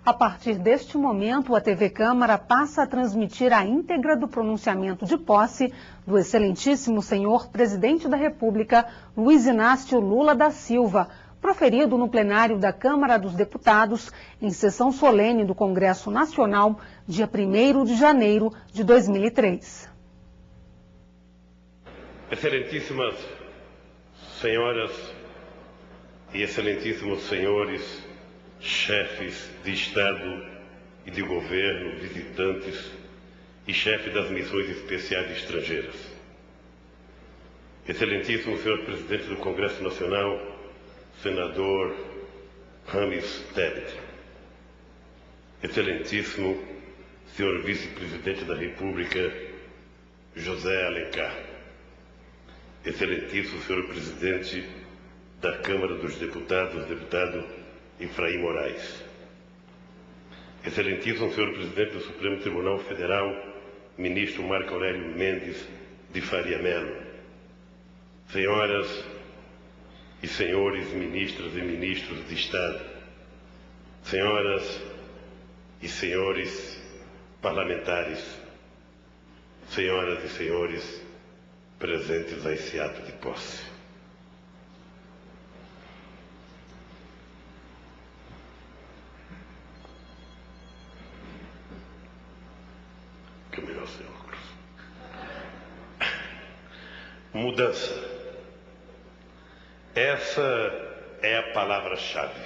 A partir deste momento, a TV Câmara passa a transmitir a íntegra do pronunciamento de posse do excelentíssimo senhor presidente da República, Luiz Inácio Lula da Silva, proferido no plenário da Câmara dos Deputados, em sessão solene do Congresso Nacional, dia 1º de janeiro de 2003. Excelentíssimas senhoras e excelentíssimos senhores, chefes de Estado e de governo, visitantes e chefes das missões especiais estrangeiras. Excelentíssimo senhor presidente do Congresso Nacional, senador Rames Tebet. Excelentíssimo senhor vice-presidente da República, José Alencar. Excelentíssimo senhor presidente da Câmara dos Deputados, deputado Efraim Moraes. Excelentíssimo senhor presidente do Supremo Tribunal Federal, ministro Marco Aurélio Mendes de Faria Melo. Senhoras e senhores ministras e ministros de Estado, senhoras e senhores parlamentares, senhoras e senhores presentes a esse ato de posse. Que melhor, senhor Cruz. Mudança. Essa é a palavra-chave.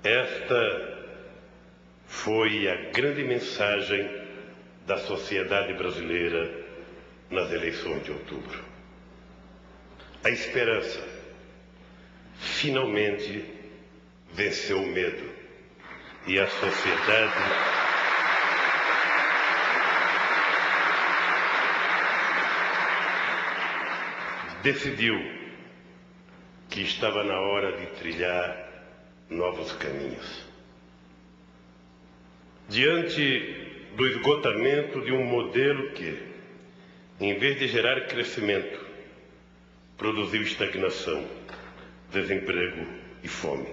Esta foi a grande mensagem da sociedade brasileira nas eleições de outubro. A esperança finalmente venceu o medo e a sociedade decidiu que estava na hora de trilhar novos caminhos. Diante do esgotamento de um modelo que, em vez de gerar crescimento, produziu estagnação, desemprego e fome.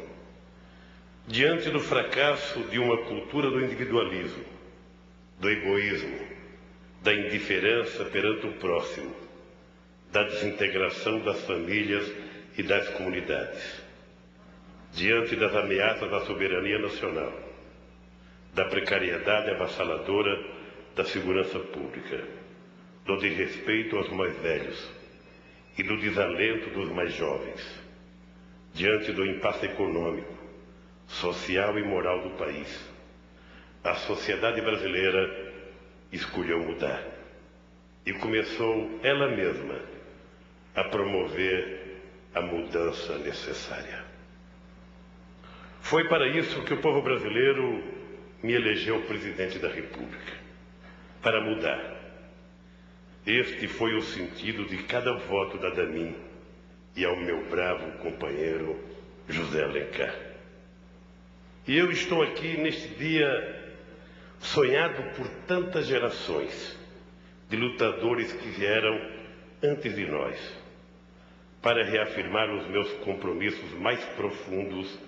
Diante do fracasso de uma cultura do individualismo, do egoísmo, da indiferença perante o próximo, da desintegração das famílias e das comunidades, diante das ameaças à soberania nacional, da precariedade avassaladora da segurança pública, do desrespeito aos mais velhos e do desalento dos mais jovens, diante do impasse econômico, social e moral do país, a sociedade brasileira escolheu mudar e começou ela mesma a promover a mudança necessária. Foi para isso que o povo brasileiro me elegeu presidente da República, para mudar. Este foi o sentido de cada voto dado a mim e ao meu bravo companheiro José Alencar. E eu estou aqui neste dia sonhado por tantas gerações de lutadores que vieram antes de nós, para reafirmar os meus compromissos mais profundos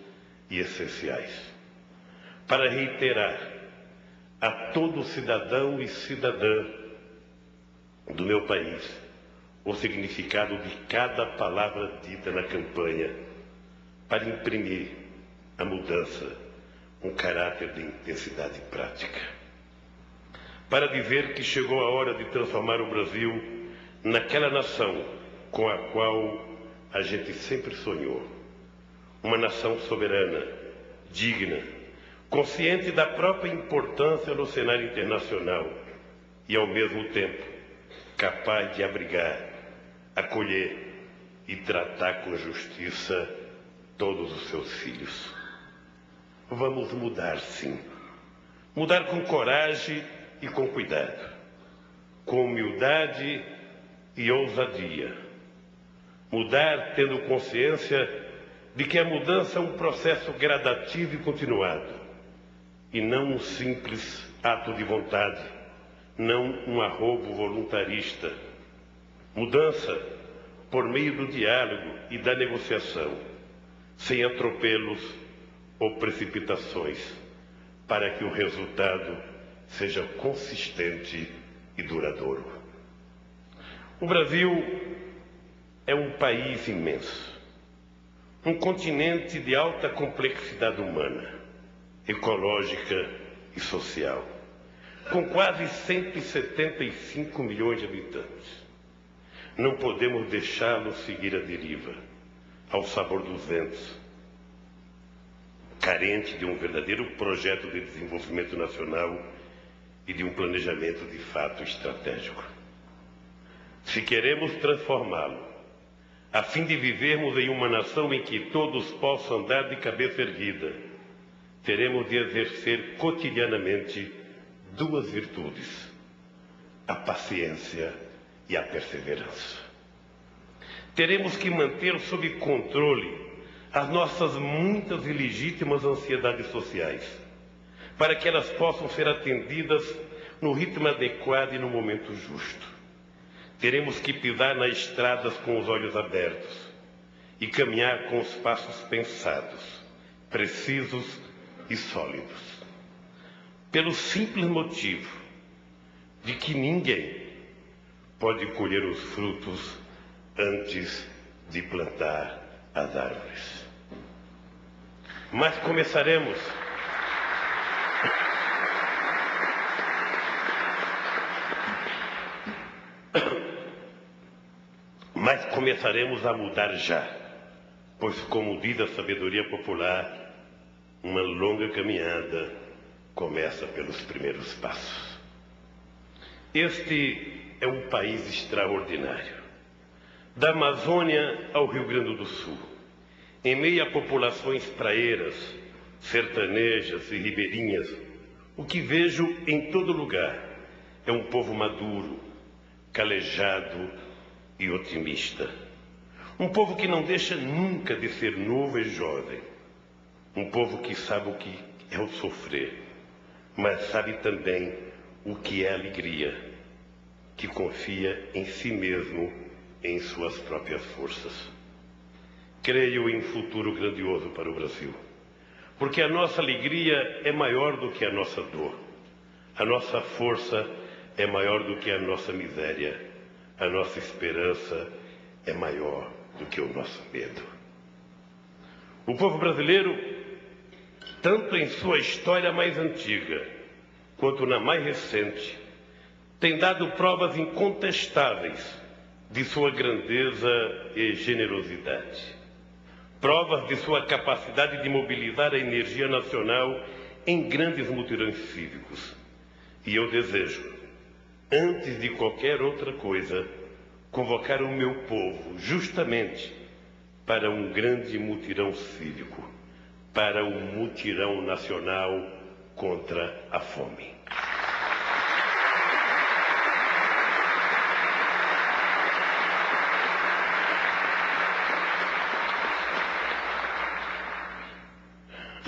e essenciais, para reiterar a todo cidadão e cidadã do meu país o significado de cada palavra dita na campanha, para imprimir a mudança um caráter de intensidade prática, para dizer que chegou a hora de transformar o Brasil naquela nação com a qual a gente sempre sonhou. Uma nação soberana, digna, consciente da própria importância no cenário internacional e, ao mesmo tempo, capaz de abrigar, acolher e tratar com justiça todos os seus filhos. Vamos mudar, sim. Mudar com coragem e com cuidado, com humildade e ousadia. Mudar tendo consciência de que a mudança é um processo gradativo e continuado, e não um simples ato de vontade, não um arrobo voluntarista. Mudança por meio do diálogo e da negociação, sem atropelos ou precipitações, para que o resultado seja consistente e duradouro. O Brasil é um país imenso, um continente de alta complexidade humana, ecológica e social, com quase 175 milhões de habitantes. Não podemos deixá-lo seguir à deriva, ao sabor dos ventos, carente de um verdadeiro projeto de desenvolvimento nacional e de um planejamento de fato estratégico. Se queremos transformá-lo, a fim de vivermos em uma nação em que todos possam andar de cabeça erguida, teremos de exercer cotidianamente duas virtudes: a paciência e a perseverança. Teremos que manter sob controle as nossas muitas e legítimas ansiedades sociais, para que elas possam ser atendidas no ritmo adequado e no momento justo. Teremos que pisar nas estradas com os olhos abertos e caminhar com os passos pensados, precisos e sólidos, pelo simples motivo de que ninguém pode colher os frutos antes de plantar as árvores. Mas começaremos a mudar já, pois, como diz a sabedoria popular, uma longa caminhada começa pelos primeiros passos. Este é um país extraordinário, da Amazônia ao Rio Grande do Sul, em meio a populações praeiras, sertanejas e ribeirinhas. O que vejo em todo lugar é um povo maduro, calejado e otimista. Um povo que não deixa nunca de ser novo e jovem. Um povo que sabe o que é o sofrer, mas sabe também o que é alegria, que confia em si mesmo, em suas próprias forças. Creio em futuro grandioso para o Brasil, porque a nossa alegria é maior do que a nossa dor. A nossa força é maior do que a nossa miséria. A nossa esperança é maior do que o nosso medo. O povo brasileiro, tanto em sua história mais antiga quanto na mais recente, tem dado provas incontestáveis de sua grandeza e generosidade. Provas de sua capacidade de mobilizar a energia nacional em grandes mutirões cívicos. E eu desejo, antes de qualquer outra coisa, convocar o meu povo justamente para um grande mutirão cívico, para um mutirão nacional contra a fome.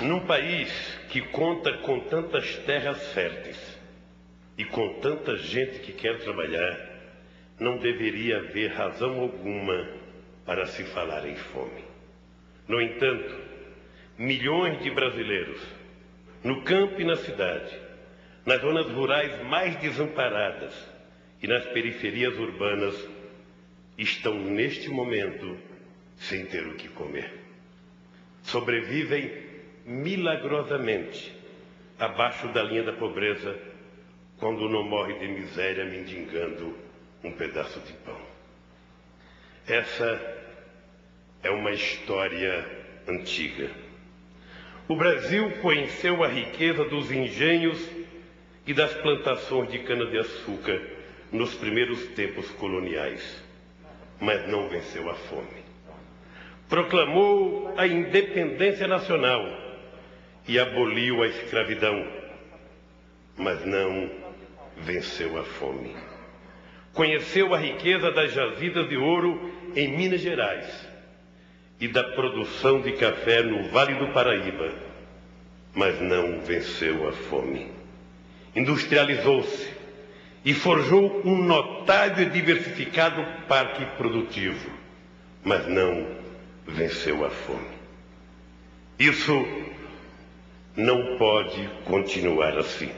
Num país que conta com tantas terras férteis e com tanta gente que quer trabalhar, não deveria haver razão alguma para se falar em fome. No entanto, milhões de brasileiros, no campo e na cidade, nas zonas rurais mais desamparadas e nas periferias urbanas, estão neste momento sem ter o que comer. Sobrevivem milagrosamente abaixo da linha da pobreza, quando não morre de miséria mendigando um pedaço de pão. Essa é uma história antiga. O Brasil conheceu a riqueza dos engenhos e das plantações de cana-de-açúcar nos primeiros tempos coloniais, mas não venceu a fome. Proclamou a independência nacional e aboliu a escravidão, mas não venceu a fome. Conheceu a riqueza das jazidas de ouro em Minas Gerais e da produção de café no Vale do Paraíba, mas não venceu a fome. Industrializou-se e forjou um notável e diversificado parque produtivo, mas não venceu a fome. Isso não pode continuar assim.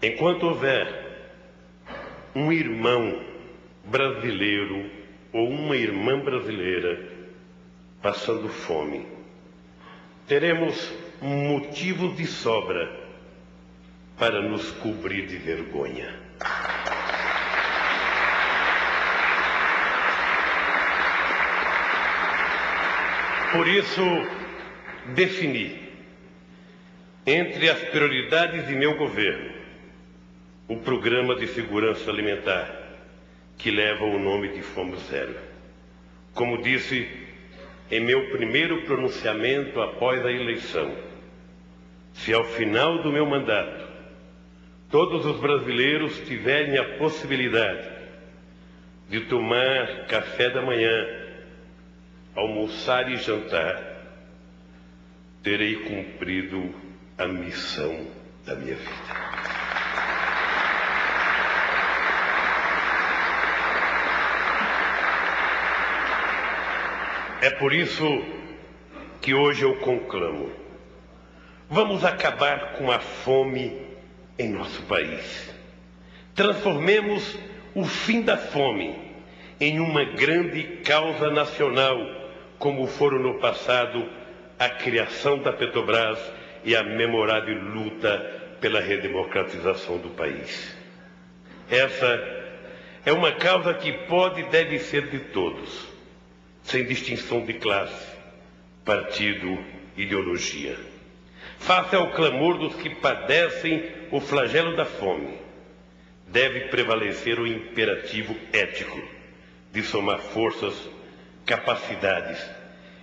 Enquanto houver um irmão brasileiro ou uma irmã brasileira passando fome, teremos motivos de sobra para nos cobrir de vergonha. Por isso, defini, entre as prioridades de meu governo, o Programa de Segurança Alimentar, que leva o nome de Fome Zero. Como disse em meu primeiro pronunciamento após a eleição, se ao final do meu mandato todos os brasileiros tiverem a possibilidade de tomar café da manhã, almoçar e jantar, terei cumprido a missão da minha vida. É por isso que hoje eu conclamo: vamos acabar com a fome em nosso país. Transformemos o fim da fome em uma grande causa nacional, como foram no passado a criação da Petrobras e a memorável luta pela redemocratização do país. Essa é uma causa que pode e deve ser de todos, sem distinção de classe, partido, ideologia. Face ao clamor dos que padecem o flagelo da fome, deve prevalecer o imperativo ético de somar forças, capacidades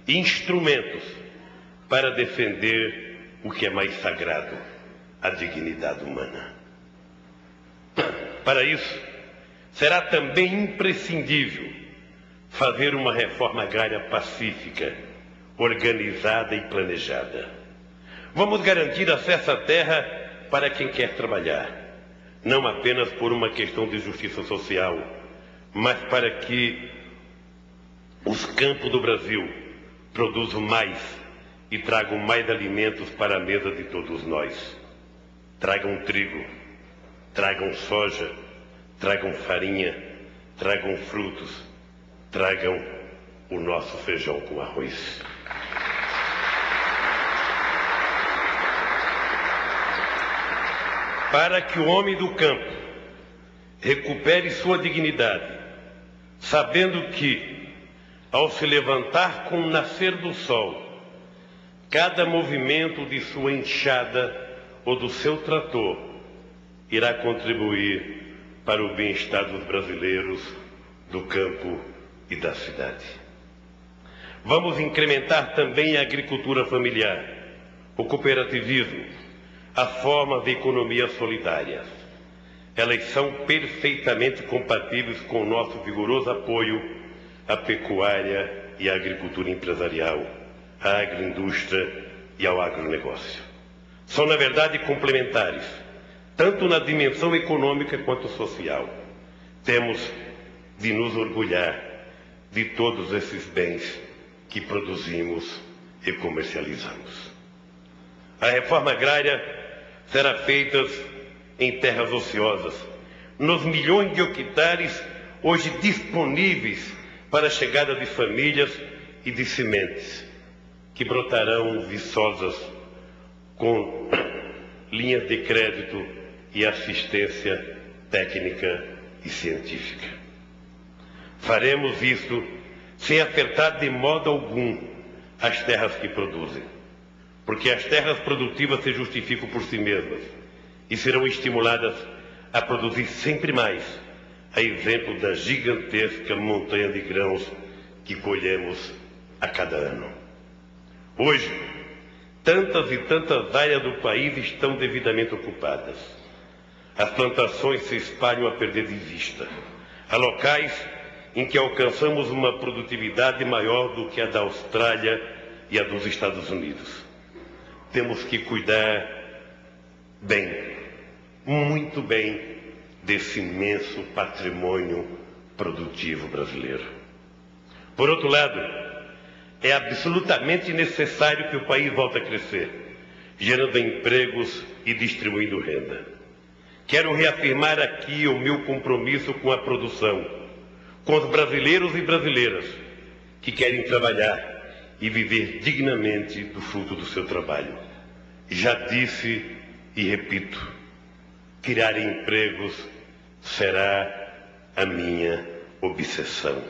e instrumentos para defender o que é mais sagrado, a dignidade humana. Para isso, será também imprescindível fazer uma reforma agrária pacífica, organizada e planejada. Vamos garantir acesso à terra para quem quer trabalhar, não apenas por uma questão de justiça social, mas para que os campos do Brasil produzam mais e tragam mais alimentos para a mesa de todos nós. Tragam trigo, tragam soja, tragam farinha, tragam frutos, tragam o nosso feijão com arroz. Para que o homem do campo recupere sua dignidade, sabendo que, ao se levantar com o nascer do sol, cada movimento de sua enxada ou do seu trator irá contribuir para o bem-estar dos brasileiros, do campo e da cidade. Vamos incrementar também a agricultura familiar, o cooperativismo, as formas de economia solidária. Elas são perfeitamente compatíveis com o nosso vigoroso apoio à pecuária e à agricultura empresarial, à agroindústria e ao agronegócio. São, na verdade, complementares, tanto na dimensão econômica quanto social. Temos de nos orgulhar de todos esses bens que produzimos e comercializamos. A reforma agrária será feita em terras ociosas, nos milhões de hectares hoje disponíveis para a chegada de famílias e de sementes, que brotarão viçosas com linhas de crédito e assistência técnica e científica. Faremos isso sem afetar de modo algum as terras que produzem, porque as terras produtivas se justificam por si mesmas e serão estimuladas a produzir sempre mais, a exemplo da gigantesca montanha de grãos que colhemos a cada ano. Hoje, tantas e tantas áreas do país estão devidamente ocupadas. As plantações se espalham a perder de vista. Há locais em que alcançamos uma produtividade maior do que a da Austrália e a dos Estados Unidos. temos que cuidar bem, muito bem, desse imenso patrimônio produtivo brasileiro. Por outro lado, é absolutamente necessário que o país volte a crescer, gerando empregos e distribuindo renda. Quero reafirmar aqui o meu compromisso com a produção, com os brasileiros e brasileiras que querem trabalhar e viver dignamente do fruto do seu trabalho. Já disse e repito, criar empregos será a minha obsessão.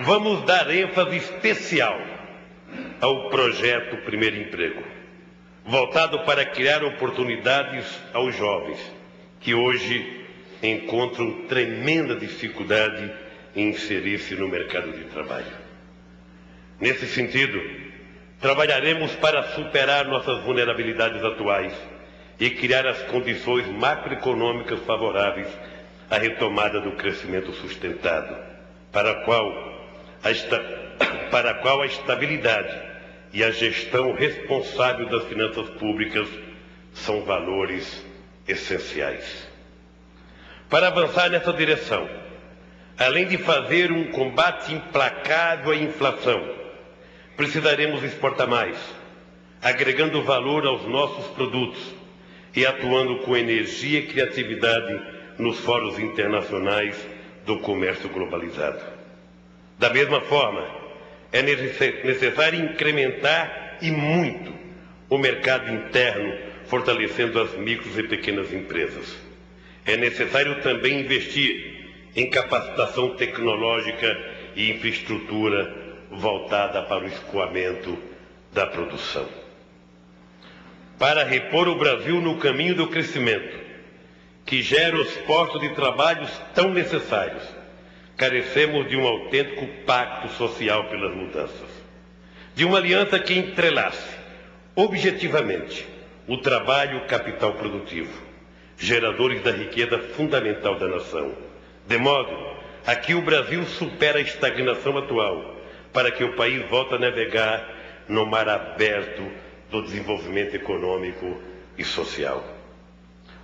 Vamos dar ênfase especial ao projeto Primeiro Emprego, voltado para criar oportunidades aos jovens, que hoje encontram tremenda dificuldade em inserir-se no mercado de trabalho. Nesse sentido, trabalharemos para superar nossas vulnerabilidades atuais e criar as condições macroeconômicas favoráveis à retomada do crescimento sustentado, para a qual a estabilidade e a gestão responsável das finanças públicas são valores essenciais. Para avançar nessa direção, além de fazer um combate implacável à inflação, precisaremos exportar mais, agregando valor aos nossos produtos e atuando com energia e criatividade nos fóruns internacionais do comércio globalizado. Da mesma forma, é necessário incrementar e muito o mercado interno, fortalecendo as micros e pequenas empresas. É necessário também investir em capacitação tecnológica e infraestrutura voltada para o escoamento da produção. Para repor o Brasil no caminho do crescimento, que gera os postos de trabalho tão necessários, carecemos de um autêntico pacto social pelas mudanças, de uma aliança que entrelace objetivamente o trabalho e o capital produtivo, geradores da riqueza fundamental da nação, de modo a que o Brasil supere a estagnação atual, para que o país volte a navegar no mar aberto do desenvolvimento econômico e social.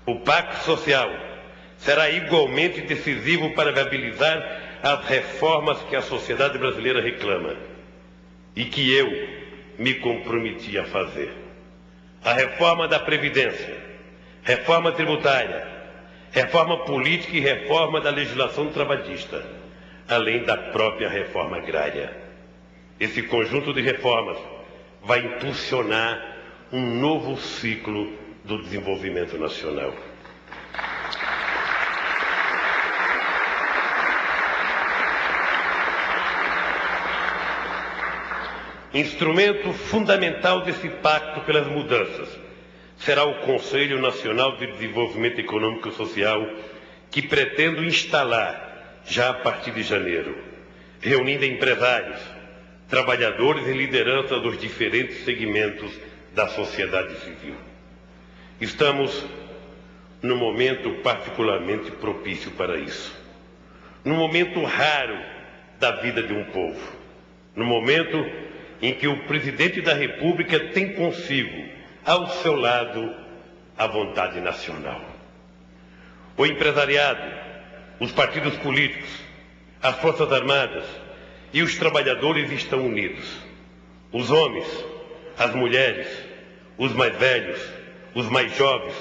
O pacto social será igualmente decisivo para viabilizar as reformas que a sociedade brasileira reclama e que eu me comprometi a fazer. A reforma da Previdência, reforma tributária, reforma política e reforma da legislação trabalhista, além da própria reforma agrária. Esse conjunto de reformas vai impulsionar um novo ciclo do desenvolvimento nacional. Instrumento fundamental desse pacto pelas mudanças será o Conselho Nacional de Desenvolvimento Econômico e Social, que pretendo instalar já a partir de janeiro, reunindo empresários, trabalhadores e lideranças dos diferentes segmentos da sociedade civil. Estamos num momento particularmente propício para isso, num momento raro da vida de um povo, num momento em que o presidente da República tem consigo, ao seu lado, a vontade nacional. O empresariado, os partidos políticos, as Forças Armadas e os trabalhadores estão unidos. Os homens, as mulheres, os mais velhos, os mais jovens,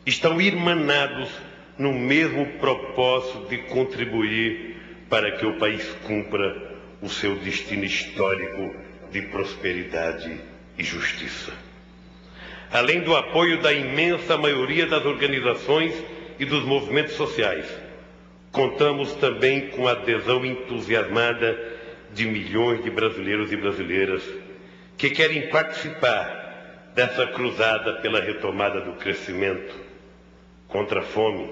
estão irmanados no mesmo propósito de contribuir para que o país cumpra o seu destino histórico de prosperidade e justiça. Além do apoio da imensa maioria das organizações e dos movimentos sociais, contamos também com a adesão entusiasmada de milhões de brasileiros e brasileiras que querem participar dessa cruzada pela retomada do crescimento contra a fome,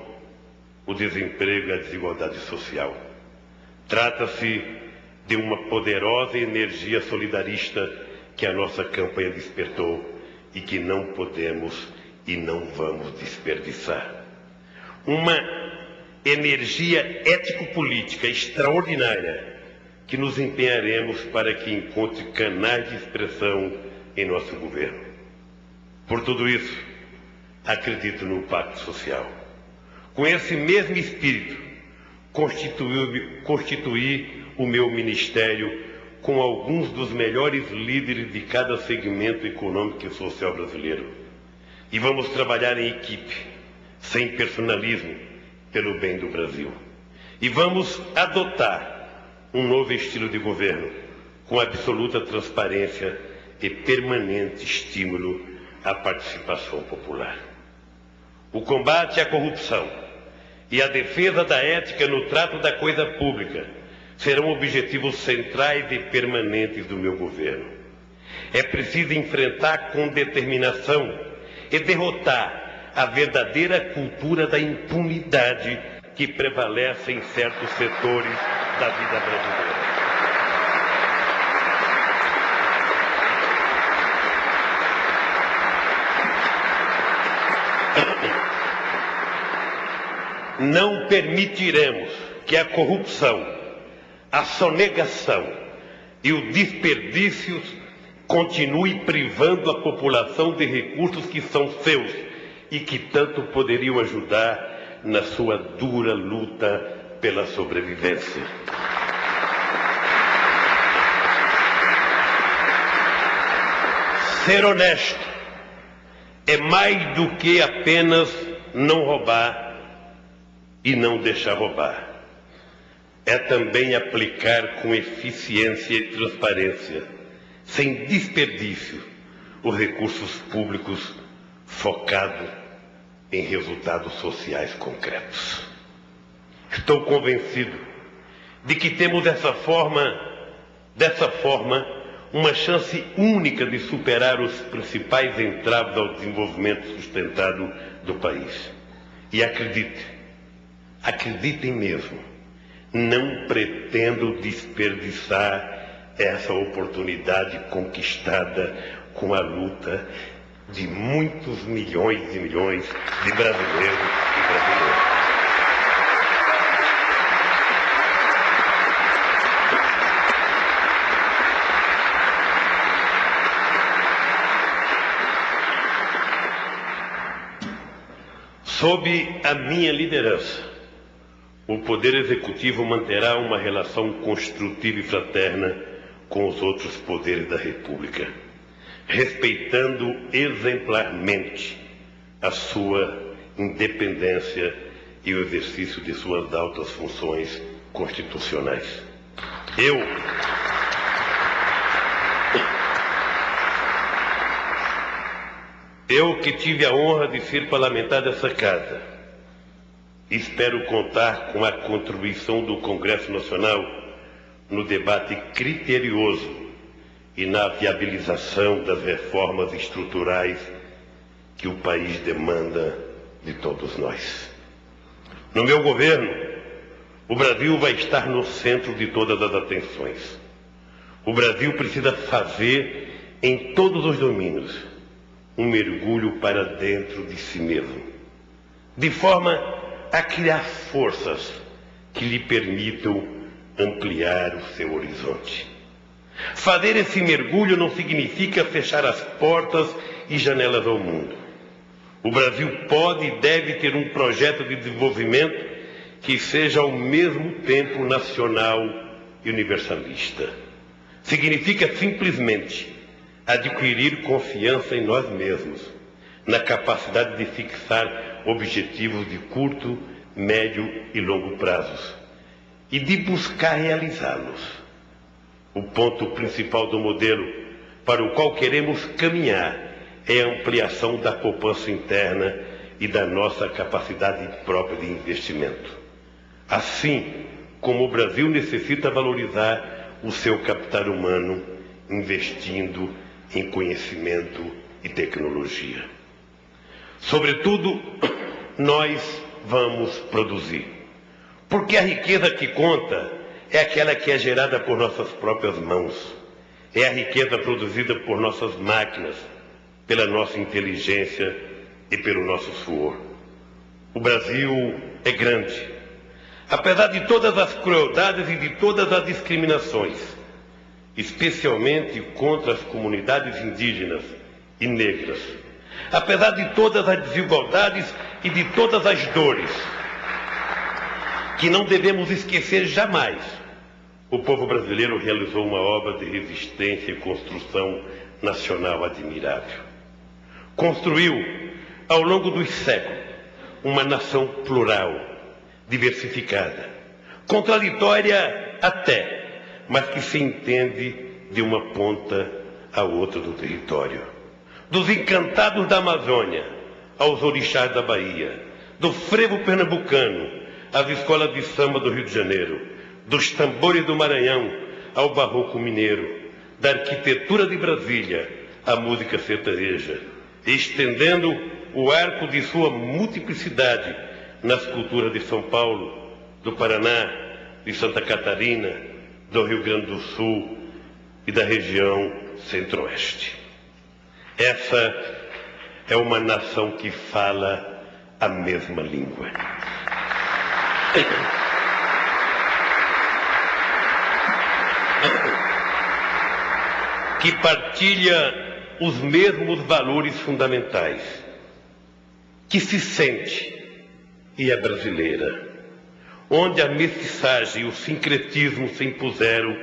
o desemprego e a desigualdade social. Trata-se de uma poderosa energia solidarista que a nossa campanha despertou e que não podemos e não vamos desperdiçar. Uma energia ético-política extraordinária que nos empenharemos para que encontre canais de expressão em nosso governo. Por tudo isso, acredito no Pacto Social. Com esse mesmo espírito, constituí o meu ministério com alguns dos melhores líderes de cada segmento econômico e social brasileiro. E vamos trabalhar em equipe, sem personalismo, pelo bem do Brasil. E vamos adotar um novo estilo de governo, com absoluta transparência e permanente estímulo à participação popular. O combate à corrupção e a defesa da ética no trato da coisa pública serão objetivos centrais e permanentes do meu governo. É preciso enfrentar com determinação e derrotar a verdadeira cultura da impunidade que prevalece em certos setores da vida brasileira. Não permitiremos que a corrupção, a sonegação e o desperdício continue privando a população de recursos que são seus e que tanto poderiam ajudar na sua dura luta pela sobrevivência. Ser honesto é mais do que apenas não roubar e não deixar roubar. É também aplicar com eficiência e transparência, sem desperdício, os recursos públicos focados em resultados sociais concretos. Estou convencido de que temos dessa forma, uma chance única de superar os principais entraves ao desenvolvimento sustentado do país. E acreditem mesmo, não pretendo desperdiçar essa oportunidade conquistada com a luta de muitos milhões e milhões de brasileiros e brasileiras. Sob a minha liderança, o Poder Executivo manterá uma relação construtiva e fraterna com os outros poderes da República, respeitando exemplarmente a sua independência e o exercício de suas altas funções constitucionais. Eu que tive a honra de ser parlamentar dessa casa, espero contar com a contribuição do Congresso Nacional no debate criterioso e na viabilização das reformas estruturais que o país demanda de todos nós. No meu governo, o Brasil vai estar no centro de todas as atenções. O Brasil precisa fazer, em todos os domínios, um mergulho para dentro de si mesmo, de forma a criar forças que lhe permitam ampliar o seu horizonte. Fazer esse mergulho não significa fechar as portas e janelas ao mundo. O Brasil pode e deve ter um projeto de desenvolvimento que seja ao mesmo tempo nacional e universalista. Significa simplesmente adquirir confiança em nós mesmos, na capacidade de fixar objetivos de curto, médio e longo prazos e de buscar realizá-los. O ponto principal do modelo para o qual queremos caminhar é a ampliação da poupança interna e da nossa capacidade própria de investimento. Assim como o Brasil necessita valorizar o seu capital humano, investindo em conhecimento e tecnologia. Sobretudo, nós vamos produzir. Porque a riqueza que conta é aquela que é gerada por nossas próprias mãos. É a riqueza produzida por nossas máquinas, pela nossa inteligência e pelo nosso suor. O Brasil é grande, apesar de todas as crueldades e de todas as discriminações, especialmente contra as comunidades indígenas e negras, apesar de todas as desigualdades e de todas as dores, que não devemos esquecer jamais, o povo brasileiro realizou uma obra de resistência e construção nacional admirável. Construiu, ao longo dos séculos, uma nação plural, diversificada, contraditória até, mas que se entende de uma ponta à outra do território. Dos encantados da Amazônia aos orixás da Bahia, do frevo pernambucano às escolas de samba do Rio de Janeiro, dos tambores do Maranhão ao barroco mineiro, da arquitetura de Brasília à música sertaneja, estendendo o arco de sua multiplicidade nas culturas de São Paulo, do Paraná, de Santa Catarina, do Rio Grande do Sul e da região centro-oeste. Essa é uma nação que fala a mesma língua. Que partilha os mesmos valores fundamentais, que se sente e é brasileira, onde a mestiçagem e o sincretismo se impuseram,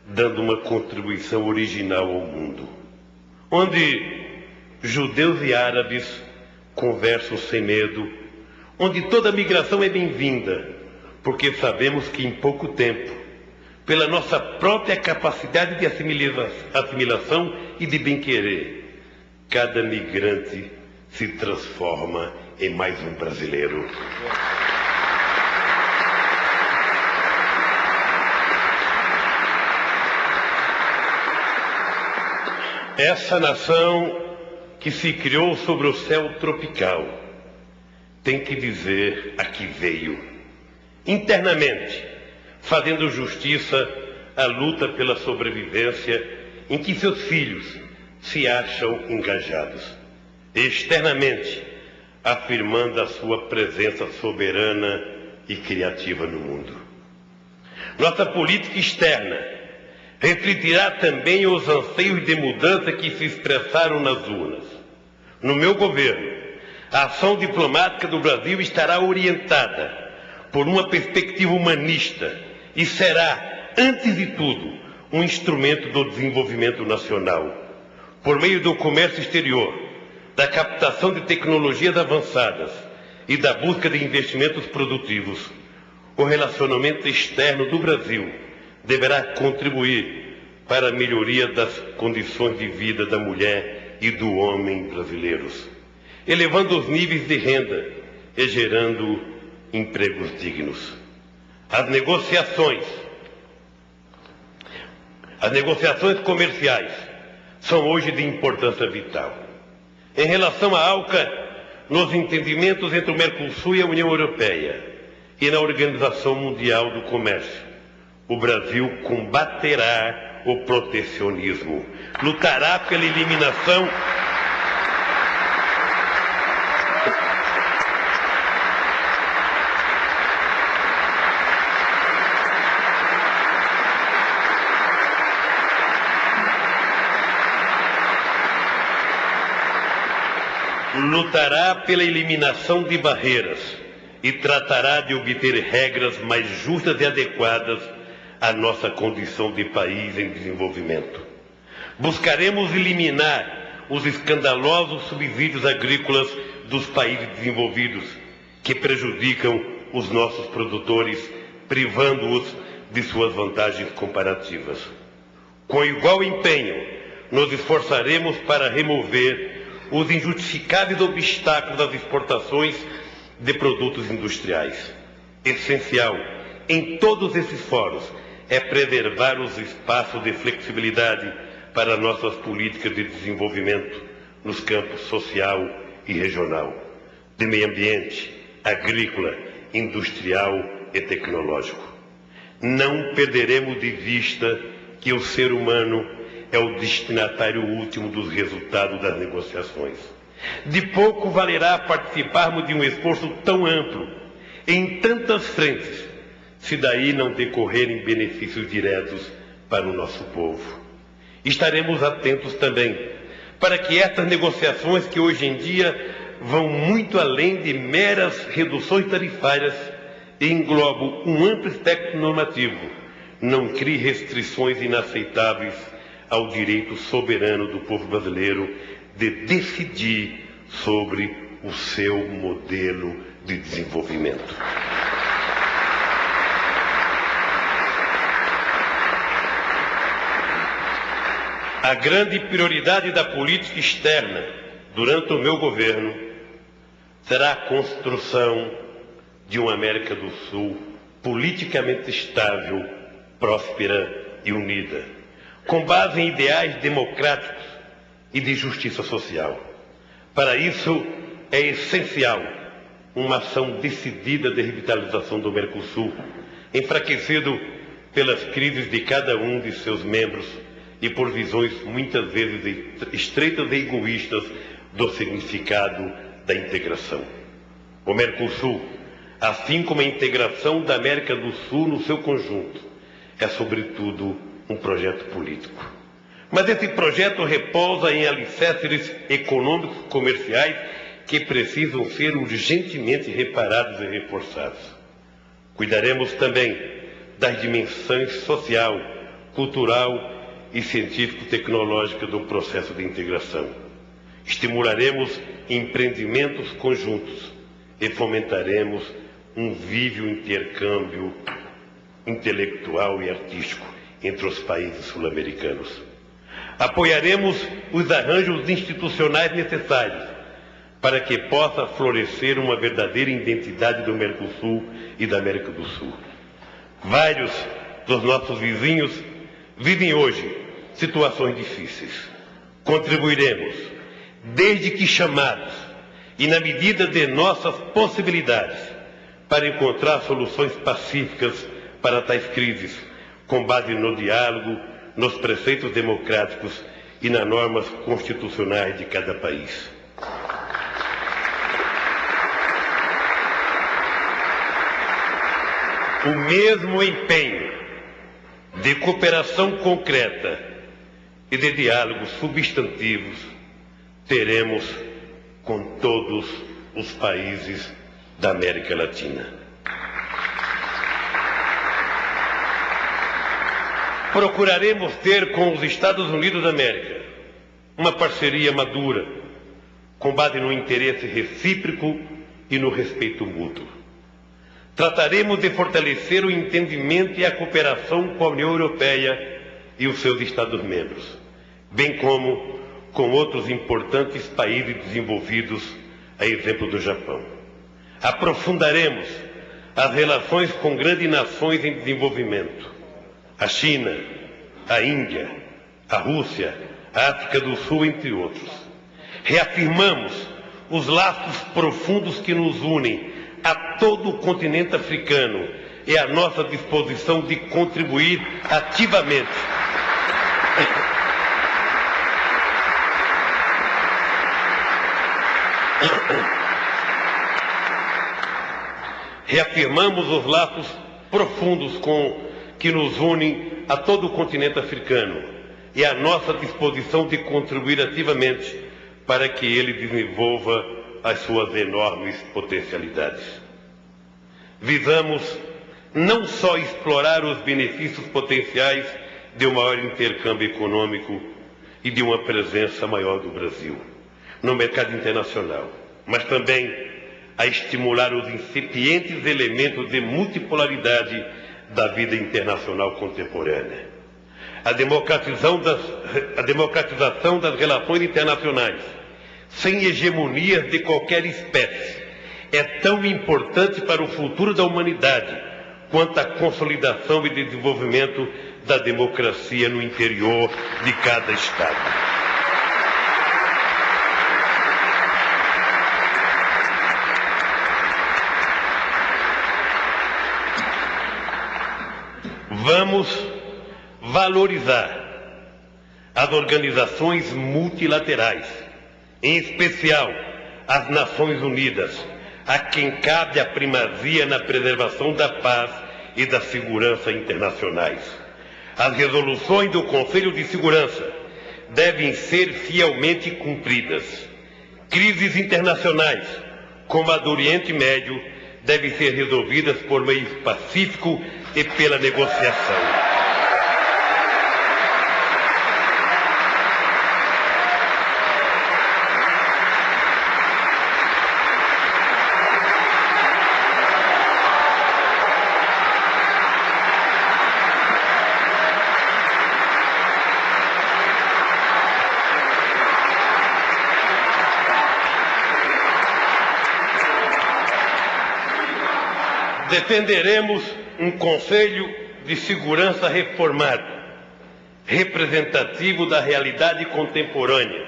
dando uma contribuição original ao mundo, onde judeus e árabes conversam sem medo, onde toda migração é bem-vinda, porque sabemos que em pouco tempo, pela nossa própria capacidade de assimilação e de bem-querer, cada migrante se transforma em mais um brasileiro. Essa nação que se criou sobre o céu tropical tem que dizer a que veio. Internamente, fazendo justiça à luta pela sobrevivência em que seus filhos se acham engajados. Externamente, afirmando a sua presença soberana e criativa no mundo. Nossa política externa refletirá também os anseios de mudança que se expressaram nas urnas. No meu governo, a ação diplomática do Brasil estará orientada por uma perspectiva humanista e será, antes de tudo, um instrumento do desenvolvimento nacional, por meio do comércio exterior, da captação de tecnologias avançadas e da busca de investimentos produtivos. O relacionamento externo do Brasil deverá contribuir para a melhoria das condições de vida da mulher e do homem brasileiros, elevando os níveis de renda e gerando empregos dignos. As negociações comerciais são hoje de importância vital. Em relação à ALCA, nos entendimentos entre o Mercosul e a União Europeia e na Organização Mundial do Comércio, o Brasil combaterá o protecionismo, lutará pela eliminação de barreiras e tratará de obter regras mais justas e adequadas à nossa condição de país em desenvolvimento. Buscaremos eliminar os escandalosos subsídios agrícolas dos países desenvolvidos que prejudicam os nossos produtores, privando-os de suas vantagens comparativas. Com igual empenho, nos esforçaremos para remover os injustificáveis obstáculos às exportações de produtos industriais. Essencial em todos esses fóruns é preservar os espaços de flexibilidade para nossas políticas de desenvolvimento nos campos social e regional, de meio ambiente, agrícola, industrial e tecnológico. Não perderemos de vista que o ser humano é o destinatário último dos resultados das negociações. De pouco valerá participarmos de um esforço tão amplo, em tantas frentes, se daí não decorrerem benefícios diretos para o nosso povo. Estaremos atentos também para que estas negociações, que hoje em dia vão muito além de meras reduções tarifárias e englobam um amplo espectro normativo, não crie restrições inaceitáveis ao direito soberano do povo brasileiro de decidir sobre o seu modelo de desenvolvimento. A grande prioridade da política externa durante o meu governo será a construção de uma América do Sul politicamente estável, próspera e unida, com base em ideais democráticos e de justiça social. Para isso, é essencial uma ação decidida de revitalização do Mercosul, enfraquecido pelas crises de cada um de seus membros e por visões muitas vezes estreitas e egoístas do significado da integração. O Mercosul, assim como a integração da América do Sul no seu conjunto, é sobretudo um projeto político. Mas esse projeto repousa em alicerces econômicos e comerciais que precisam ser urgentemente reparados e reforçados. Cuidaremos também das dimensões social, cultural e científico-tecnológica do processo de integração. Estimularemos empreendimentos conjuntos e fomentaremos um vívido intercâmbio intelectual e artístico entre os países sul-americanos. Apoiaremos os arranjos institucionais necessários para que possa florescer uma verdadeira identidade do Mercosul e da América do Sul. Vários dos nossos vizinhos vivem hoje situações difíceis. Contribuiremos, desde que chamados e na medida de nossas possibilidades, para encontrar soluções pacíficas para tais crises, com base no diálogo, nos preceitos democráticos e nas normas constitucionais de cada país. O mesmo empenho de cooperação concreta e de diálogos substantivos teremos com todos os países da América Latina. Procuraremos ter com os Estados Unidos da América uma parceria madura, com base no interesse recíproco e no respeito mútuo. Trataremos de fortalecer o entendimento e a cooperação com a União Europeia e os seus Estados-membros, bem como com outros importantes países desenvolvidos, a exemplo do Japão. Aprofundaremos as relações com grandes nações em desenvolvimento, a China, a Índia, a Rússia, a África do Sul, entre outros. Reafirmamos os laços profundos que nos unem a todo o continente africano e a nossa disposição de contribuir ativamente reafirmamos os laços profundos que nos unem a todo o continente africano e a nossa disposição de contribuir ativamente para que ele desenvolva as suas enormes potencialidades. Visamos não só explorar os benefícios potenciais de um maior intercâmbio econômico e de uma presença maior do Brasil no mercado internacional, mas também a estimular os incipientes elementos de multipolaridade da vida internacional contemporânea. A democratização das relações internacionais, sem hegemonias de qualquer espécie, é tão importante para o futuro da humanidade quanto a consolidação e desenvolvimento da democracia no interior de cada Estado. Vamos valorizar as organizações multilaterais, em especial as Nações Unidas, a quem cabe a primazia na preservação da paz e da segurança internacionais. As resoluções do Conselho de Segurança devem ser fielmente cumpridas. Crises internacionais, como a do Oriente Médio, devem ser resolvidas por meio pacífico e pela negociação. Defenderemos um Conselho de Segurança reformado, representativo da realidade contemporânea,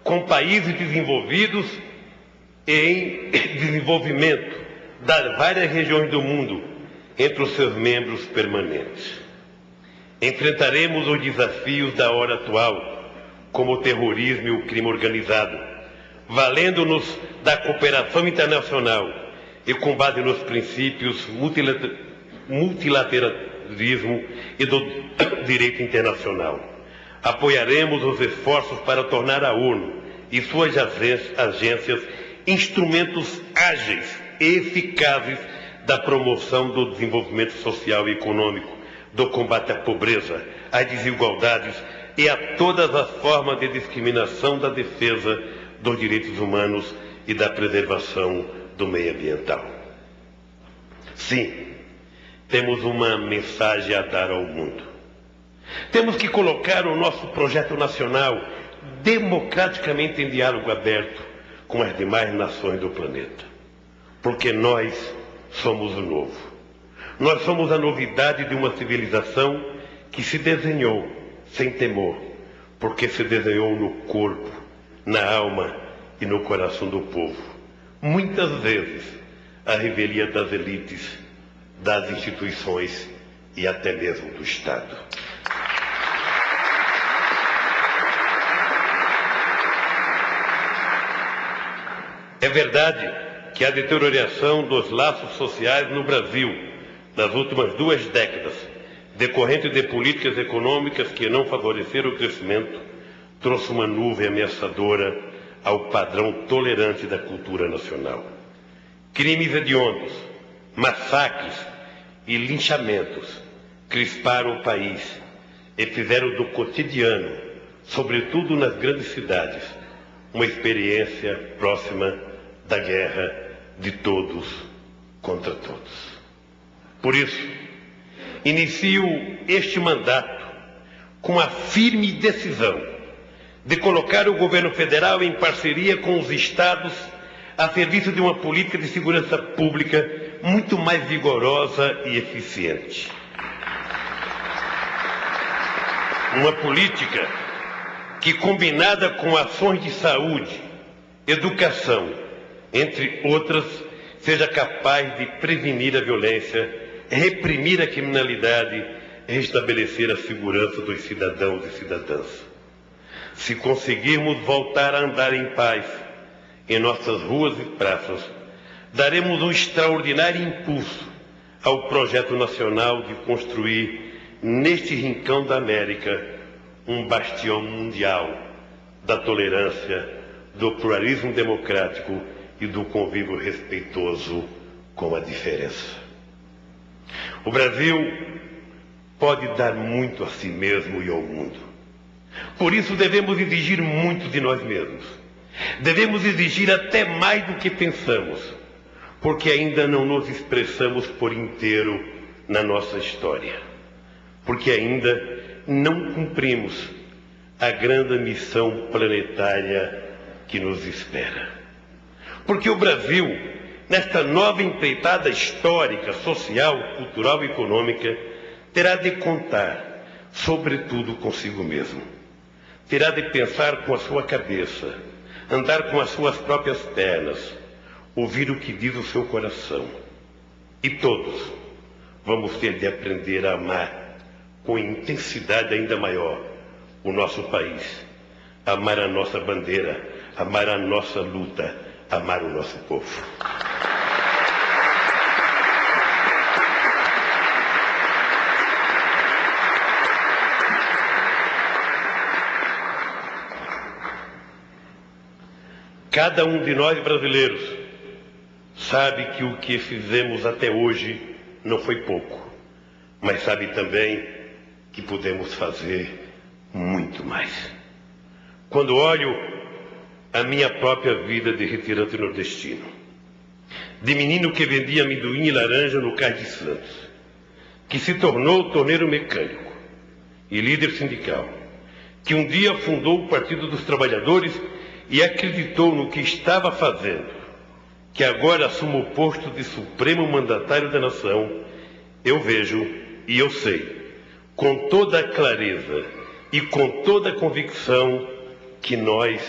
com países desenvolvidos e em desenvolvimento das várias regiões do mundo entre os seus membros permanentes. Enfrentaremos os desafios da hora atual, como o terrorismo e o crime organizado, valendo-nos da cooperação internacional e com base nos princípios multilateralismo e do direito internacional. Apoiaremos os esforços para tornar a ONU e suas agências instrumentos ágeis e eficazes da promoção do desenvolvimento social e econômico, do combate à pobreza, às desigualdades e a todas as formas de discriminação, da defesa dos direitos humanos e da preservação do meio ambiental. Sim, temos uma mensagem a dar ao mundo. Temos que colocar o nosso projeto nacional democraticamente em diálogo aberto com as demais nações do planeta. Porque nós somos o novo. Nós somos a novidade de uma civilização que se desenhou sem temor, porque se desenhou no corpo, na alma e no coração do povo. Muitas vezes, a revelia das elites, das instituições e até mesmo do Estado. É verdade que a deterioração dos laços sociais no Brasil, nas últimas 2 décadas, decorrente de políticas econômicas que não favoreceram o crescimento, trouxe uma nuvem ameaçadora ao padrão tolerante da cultura nacional. Crimes hediondos, massacres e linchamentos crisparam o país e fizeram do cotidiano, sobretudo nas grandes cidades, uma experiência próxima da guerra de todos contra todos. Por isso, inicio este mandato com a firme decisão de colocar o governo federal em parceria com os estados a serviço de uma política de segurança pública muito mais vigorosa e eficiente. Uma política que, combinada com ações de saúde, educação, entre outras, seja capaz de prevenir a violência, reprimir a criminalidade e restabelecer a segurança dos cidadãos e cidadãs. Se conseguirmos voltar a andar em paz em nossas ruas e praças, daremos um extraordinário impulso ao projeto nacional de construir, neste rincão da América, um bastião mundial da tolerância, do pluralismo democrático e do convívio respeitoso com a diferença. O Brasil pode dar muito a si mesmo e ao mundo. Por isso devemos exigir muito de nós mesmos. Devemos exigir até mais do que pensamos, porque ainda não nos expressamos por inteiro na nossa história, porque ainda não cumprimos a grande missão planetária que nos espera. Porque o Brasil, nesta nova empreitada histórica, social, cultural e econômica, terá de contar, sobretudo, consigo mesmo. Terá de pensar com a sua cabeça, andar com as suas próprias pernas, ouvir o que diz o seu coração. E todos vamos ter de aprender a amar com intensidade ainda maior o nosso país, amar a nossa bandeira, amar a nossa luta, amar o nosso povo. Cada um de nós brasileiros sabe que o que fizemos até hoje não foi pouco, mas sabe também que podemos fazer muito mais. Quando olho a minha própria vida de retirante nordestino, de menino que vendia amendoim e laranja no Cais de Santos, que se tornou torneiro mecânico e líder sindical, que um dia fundou o Partido dos Trabalhadores e acreditou no que estava fazendo, que agora assume o posto de supremo mandatário da nação, eu vejo e eu sei, com toda a clareza e com toda a convicção, que nós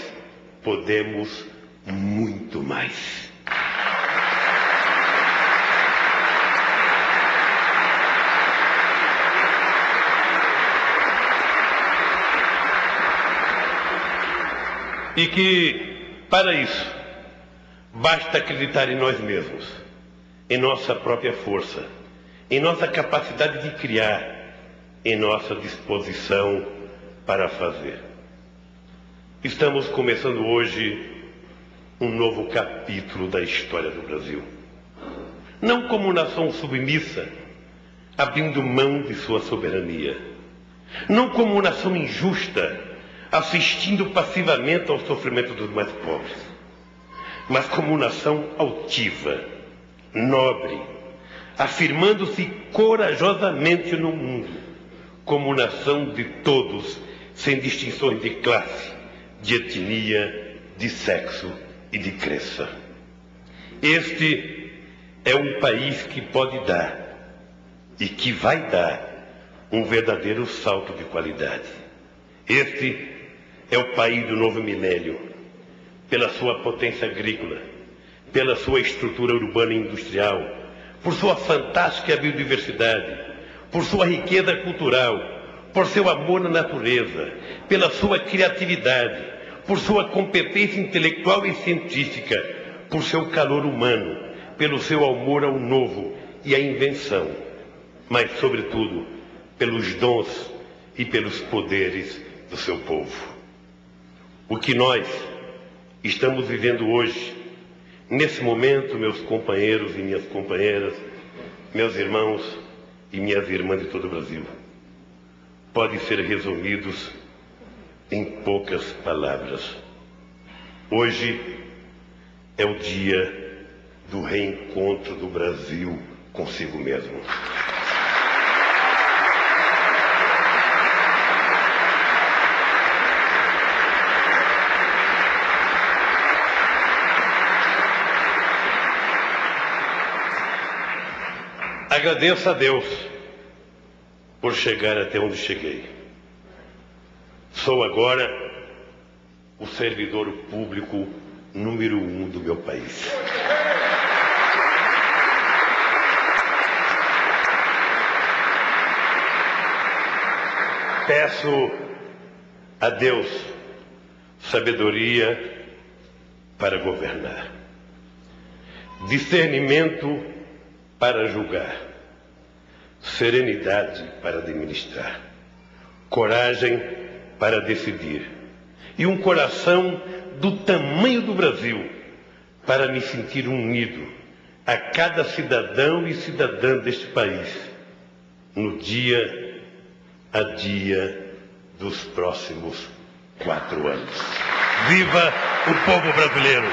podemos muito mais. E que, para isso, basta acreditar em nós mesmos, em nossa própria força, em nossa capacidade de criar, em nossa disposição para fazer. Estamos começando hoje um novo capítulo da história do Brasil. Não como nação submissa, abrindo mão de sua soberania. Não como nação injusta, assistindo passivamente ao sofrimento dos mais pobres. Mas como nação altiva, nobre, afirmando-se corajosamente no mundo, como nação de todos, sem distinções de classe, de etnia, de sexo e de crença. Este é um país que pode dar e que vai dar um verdadeiro salto de qualidade. Este é o país do novo milênio, pela sua potência agrícola, pela sua estrutura urbana e industrial, por sua fantástica biodiversidade, por sua riqueza cultural, por seu amor à natureza, pela sua criatividade, por sua competência intelectual e científica, por seu calor humano, pelo seu amor ao novo e à invenção, mas, sobretudo, pelos dons e pelos poderes do seu povo. O que nós estamos vivendo hoje, nesse momento, meus companheiros e minhas companheiras, meus irmãos e minhas irmãs de todo o Brasil, pode ser resumidos em poucas palavras. Hoje é o dia do reencontro do Brasil consigo mesmo. Agradeço a Deus por chegar até onde cheguei. Sou agora o servidor público número 1 do meu país. Peço a Deus sabedoria para governar, discernimento para julgar, serenidade para administrar, coragem para decidir e um coração do tamanho do Brasil para me sentir unido a cada cidadão e cidadã deste país no dia a dia dos próximos 4 anos. Viva o povo brasileiro!